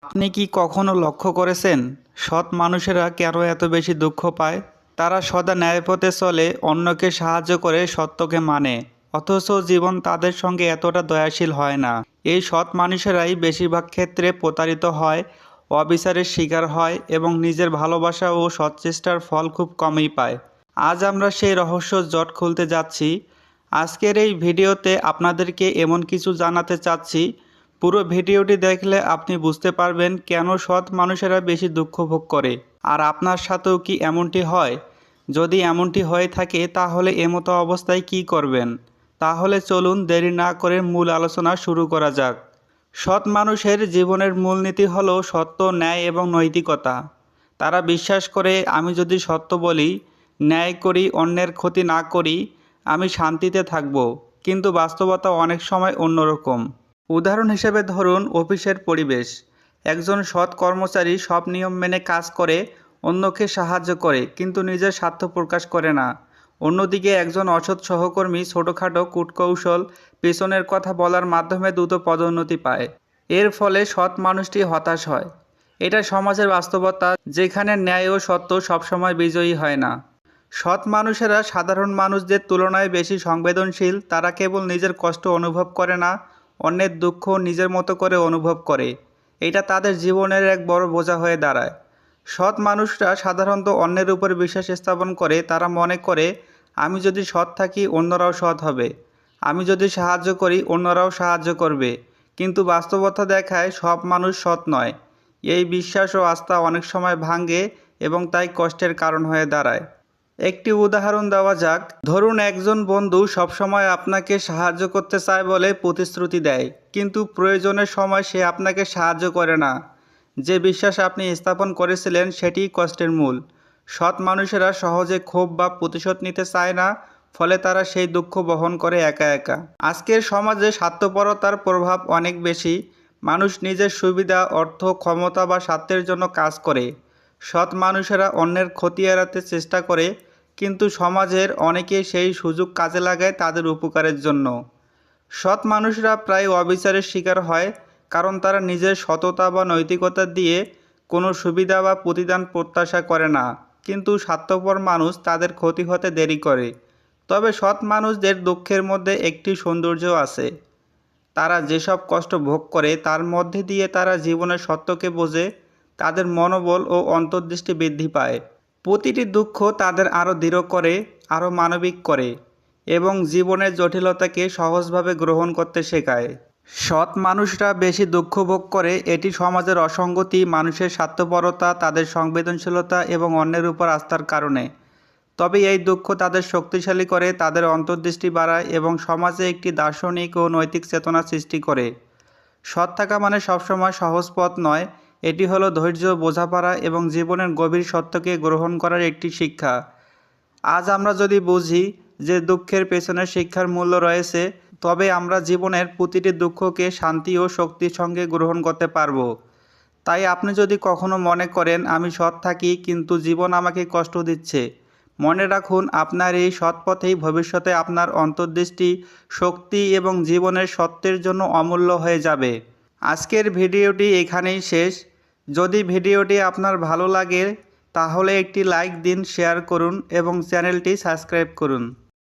আপনি কি কখনো লক্ষ্য করেছেন সৎ মানুষেরা কেন এত বেশি দুঃখ পায়? তারা সদা ন্যায়পথে চলে, অন্যকে সাহায্য করে, সত্যকে মানে, অথচ জীবন তাদের সঙ্গে এতটা দয়াশীল হয় না। এই সৎ মানুষেরাই বেশিরভাগ ক্ষেত্রে প্রতারিত হয়, অবিচারের শিকার হয় এবং নিজের ভালোবাসা ও সৎচেষ্টার ফল খুব কমই পায়। আজ আমরা সেই রহস্য জট খুলতে যাচ্ছি। আজকের এই ভিডিওতে আপনাদেরকে এমন কিছু জানাতে চাচ্ছি, পুরো ভিডিওটি দেখলে আপনি বুঝতে পারবেন কেন সৎ মানুষেরা বেশি দুঃখ ভোগ করে। আর আপনার সাথেও কি এমনটি হয়? যদি এমনটি হয়ে থাকে তাহলে এমতো অবস্থায় কি করবেন? তাহলে চলুন দেরি না করে মূল আলোচনা শুরু করা যাক। সৎ মানুষের জীবনের মূলনীতি হলো সত্য, ন্যায় এবং নৈতিকতা। তারা বিশ্বাস করে, আমি যদি সত্য বলি, ন্যায় করি, অন্যের ক্ষতি না করি, আমি শান্তিতে থাকব। কিন্তু বাস্তবতা অনেক সময় অন্যরকম। উদাহরণ হিসেবে ধরুন অফিসের পরিবেশ। একজন সৎ কর্মচারী সব নিয়ম মেনে কাজ করে, অন্যকে সাহায্য করে, কিন্তু নিজের স্বার্থ প্রকাশ করে না। অন্যদিকে একজন অসৎ সহকর্মী ছোটোখাটো কূটকৌশল, পেছনের কথা বলার মাধ্যমে দ্রুত পদোন্নতি পায়। এর ফলে সৎ মানুষটি হতাশ হয়। এটা সমাজের বাস্তবতা, যেখানে ন্যায় ও সত্য সবসময় বিজয়ী হয় না। সৎ মানুষেরা সাধারণ মানুষদের তুলনায় বেশি সংবেদনশীল। তারা কেবল নিজের কষ্ট অনুভব করে না, অন্যের দুঃখ নিজের মতো করে অনুভব করে। এটা তাদের জীবনের এক বড় বোঝা হয়ে দাঁড়ায়। সৎ মানুষরা সাধারণত অন্যের উপর বিশ্বাস স্থাপন করে। তারা মনে করে, আমি যদি সৎ থাকি অন্যরাও সৎ হবে, আমি যদি সাহায্য করি অন্যরাও সাহায্য করবে। কিন্তু বাস্তবতা দেখায় সব মানুষ সৎ নয়। এই বিশ্বাস ও আস্থা অনেক সময় ভাঙে এবং তাই কষ্টের কারণ হয়ে দাঁড়ায়। একটি উদাহরণ দেওয়া যাক। ধরুন একজন বন্ধু সবসময় আপনাকে সাহায্য করতে চায় বলে প্রতিশ্রুতি দেয়, কিন্তু প্রয়োজনের সময় সে আপনাকে সাহায্য করে না। যে বিশ্বাস আপনি স্থাপন করেছিলেন সেটিই কষ্টের মূল। সৎ মানুষেরা সহজে ক্ষোভ বা প্রতিশোধ নিতে চায় না, ফলে তারা সেই দুঃখ বহন করে একা একা। আজকের সমাজে স্বার্থপরতার প্রভাব অনেক বেশি। মানুষ নিজের সুবিধা, অর্থ, ক্ষমতা বা স্বার্থের জন্য কাজ করে। সৎ মানুষেরা অন্যের ক্ষতি এড়াতে চেষ্টা করে, কিন্তু সমাজের অনেকেই সেই সুযোগ কাজে লাগায় তাদের উপকারের জন্য। সৎ মানুষরা প্রায় অবিচারের শিকার হয়, কারণ তারা নিজের সততা বা নৈতিকতা দিয়ে কোনো সুবিধা বা প্রতিদান প্রত্যাশা করে না। কিন্তু স্বার্থপর মানুষ তাদের ক্ষতি হতে দেরি করে। তবে সৎ মানুষদের দুঃখের মধ্যে একটি সৌন্দর্য আছে। তারা যেসব কষ্ট ভোগ করে তার মধ্যে দিয়ে তারা জীবনের সত্যকে বোঝে। তাদের মনোবল ও অন্তর্দৃষ্টি বৃদ্ধি পায়। প্রতিটি দুঃখ তাদের আরও দৃঢ় করে, আরও মানবিক করে এবং জীবনের জটিলতাকে সহজভাবে গ্রহণ করতে শেখায়। সৎ মানুষরা বেশি দুঃখ ভোগ করে, এটি সমাজের অসঙ্গতি, মানুষের স্বার্থপরতা, তাদের সংবেদনশীলতা এবং অন্যের উপর আস্থার কারণে। তবে এই দুঃখ তাদের শক্তিশালী করে, তাদের অন্তর্দৃষ্টি বাড়ায় এবং সমাজে একটি দার্শনিক ও নৈতিক চেতনা সৃষ্টি করে। সৎ থাকা মানে সবসময় সহজ পথ নয়। এটি হলো ধৈর্য, বোঝাপড়া এবং জীবনের গভীর সত্যকে গ্রহণ করার একটি শিক্ষা। আজ আমরা যদি বুঝি যে দুঃখের পেছনে শিক্ষার মূল্য রয়েছে, তবে আমরা জীবনের প্রতিটি দুঃখকে শান্তি ও শক্তির সঙ্গে গ্রহণ করতে পারব। তাই আপনি যদি কখনো মনে করেন আমি সৎ থাকি কিন্তু জীবন আমাকে কষ্ট দিচ্ছে, মনে রাখুন আপনার এই সৎ পথেই ভবিষ্যতে আপনার অন্তর্দৃষ্টি, শক্তি এবং জীবনের সত্যের জন্য অমূল্য হয়ে যাবে। আজকের ভিডিওটি এখানেই শেষ। যদি ভিডিওটি আপনার ভালো লাগে তাহলে একটি লাইক দিন, শেয়ার করুন এবং চ্যানেলটি সাবস্ক্রাইব করুন।